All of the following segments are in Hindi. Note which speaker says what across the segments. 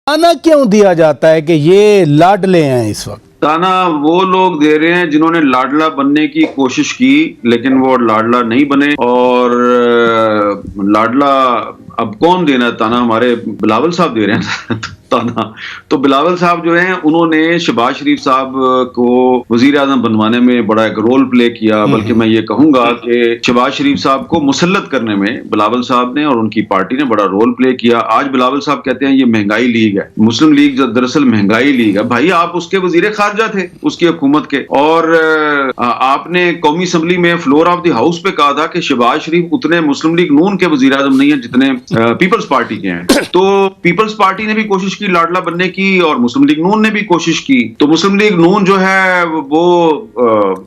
Speaker 1: ताना क्यों दिया जाता है कि ये लाडले हैं इस वक्त?
Speaker 2: ताना वो लोग दे रहे हैं जिन्होंने लाडला बनने की कोशिश की लेकिन वो लाडला नहीं बने। और लाडला अब कौन देना है ताना? हमारे बिलावल साहब दे रहे हैं ताना। तो बिलावल साहब जो हैं उन्होंने शहबाज शरीफ साहब को वजीर आजम बनवाने में बड़ा एक रोल प्ले किया। बल्कि मैं ये कहूंगा कि शहबाज शरीफ साहब को मुसल्लत करने में बिलावल साहब ने और उनकी पार्टी ने बड़ा रोल प्ले किया। आज बिलावल साहब कहते हैं ये महंगाई लीग है, मुस्लिम लीग दरअसल महंगाई लीग है। भाई आप उसके वजीर खारजा थे उसकी हुकूमत के, और आपने कौमी असम्बली में फ्लोर ऑफ द हाउस पे कहा था कि शहबाज शरीफ उतने मुस्लिम लीग नून के वजीर आजम नहीं है जितने पीपल्स पार्टी के हैं। तो पीपल्स पार्टी ने भी कोशिश की लाडला बनने की और मुस्लिम लीग नून ने भी कोशिश की। तो मुस्लिम लीग नून जो है वो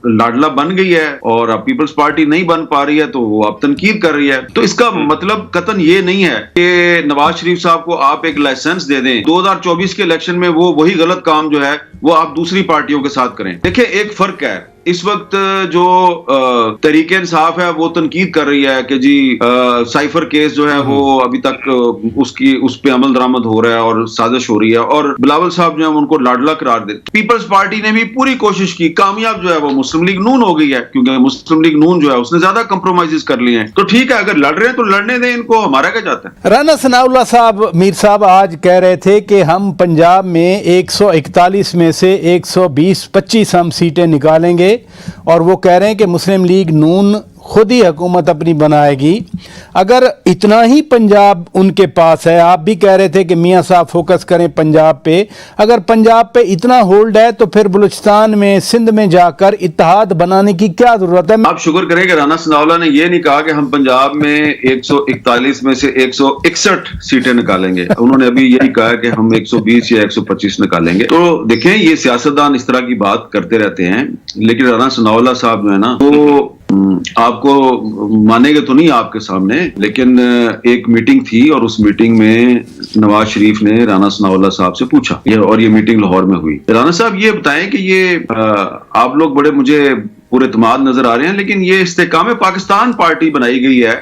Speaker 2: लाडला बन गई है और अब पीपल्स पार्टी नहीं बन पा रही है तो वो अब तनकीद कर रही है। तो इसका मतलब कतन ये नहीं है कि नवाज शरीफ साहब को आप एक लाइसेंस दे दें 2024 के इलेक्शन में वो वही गलत काम जो है वो आप दूसरी पार्टियों के साथ करें। देखिए एक फर्क है, इस वक्त जो तहरीक इंसाफ है वो तनकीद कर रही है कि जी साइफर केस जो है वो अभी तक उस पे अमल दरामद हो रहा है और साजिश हो रही है, और बिलावल साहब जो है उनको लाडला करार दे। पीपल्स पार्टी ने भी पूरी कोशिश की, कामयाब जो है वो मुस्लिम लीग नून हो गई है क्योंकि मुस्लिम लीग नून जो है उसने ज्यादा कंप्रोमाइज कर लिए हैं। तो ठीक है, अगर लड़ रहे हैं तो लड़ने दें इनको, हमारा क्या जाता है।
Speaker 1: राना सनाउल्लाह साहब मीर साहब आज कह रहे थे कि हम पंजाब में 141 में से 120-25 हम सीटें निकालेंगे, और वो कह रहे हैं कि मुस्लिम लीग नून खुद ही हुकूमत अपनी बनाएगी। अगर इतना ही पंजाब उनके पास है, आप भी कह रहे थे कि मियां साहब फोकस करें पंजाब पे, अगर पंजाब पे इतना होल्ड है तो फिर बलूचिस्तान में सिंध में जाकर इत्तेहाद बनाने की क्या जरूरत है?
Speaker 2: आप शुक्र करें कि राना सनाउल्लाह ने ये नहीं कहा कि हम पंजाब में 141 में से 161 सीटें निकालेंगे। उन्होंने अभी यही कहा कि हम 120 या 125 निकालेंगे। तो देखें ये सियासतदान इस तरह की बात करते रहते हैं, लेकिन राना सनाउल्लाह साहब जो है ना वो आपको मानेंगे तो नहीं आपके सामने, लेकिन एक मीटिंग थी और उस मीटिंग में नवाज शरीफ ने राना सनाउल्लाह साहब से पूछा, और ये मीटिंग लाहौर में हुई। राना साहब ये बताएं कि ये आप लोग बड़े मुझे पूरे इत्मीनान नजर आ रहे हैं, लेकिन ये इस्तेकाम पाकिस्तान पार्टी बनाई गई है।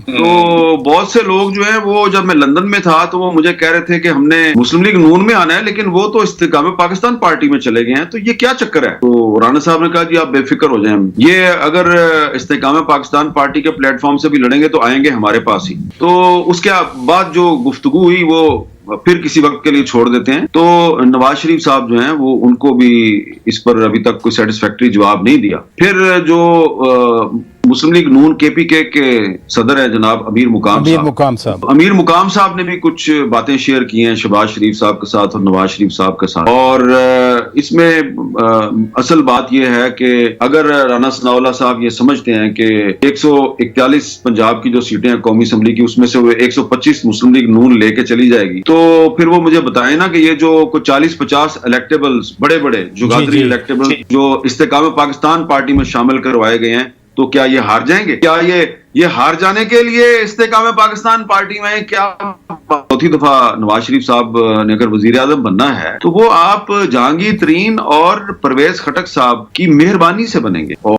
Speaker 2: तो बहुत से लोग जो है वो जब मैं लंदन में था तो वो मुझे कह रहे थे कि हमने मुस्लिम लीग नून में आना है, लेकिन वो तो इस्तेकाम पाकिस्तान पार्टी में चले गए हैं, तो ये क्या चक्कर है? तो राना साहब ने कहा जी आप बेफिक्र हो जाएं, ये अगर इस्तेकाम पाकिस्तान पार्टी के प्लेटफॉर्म से भी लड़ेंगे तो आएंगे हमारे पास ही। तो उसके बाद जो गुफ्तगू हुई वो फिर किसी वक्त के लिए छोड़ देते हैं। तो नवाज शरीफ साहब जो हैं वो उनको भी इस पर अभी तक कोई सेटिस्फैक्टरी जवाब नहीं दिया। फिर जो मुस्लिम लीग नून केपीके के सदर है जनाब अमीर मुकाम साहब ने भी कुछ बातें शेयर की हैं शहबाज शरीफ साहब के साथ और नवाज शरीफ साहब के साथ। और इसमें असल बात यह है कि अगर राना सनाउल्लाह साहब ये समझते हैं कि 141 पंजाब की जो सीटें हैं कौमी असम्बली की उसमें से वो 125 मुस्लिम लीग नून लेके चली जाएगी, तो फिर वो मुझे बताएं ना कि ये जो कुछ 40-50 इलेक्टेबल्स बड़े बड़े जुगादरी इलेक्टेबल्स जो इस्तेकाम पाकिस्तान पार्टी में शामिल करवाए गए हैं, तो क्या ये हार जाएंगे? क्या ये हार जाने के लिए इस्तेकाम पाकिस्तान पार्टी में क्या चौथी दफा नवाज शरीफ साहब ने अगर वजीर आजम बनना है तो वो आप जहांगीर तरीन और परवेज खटक साहब की मेहरबानी से बनेंगे।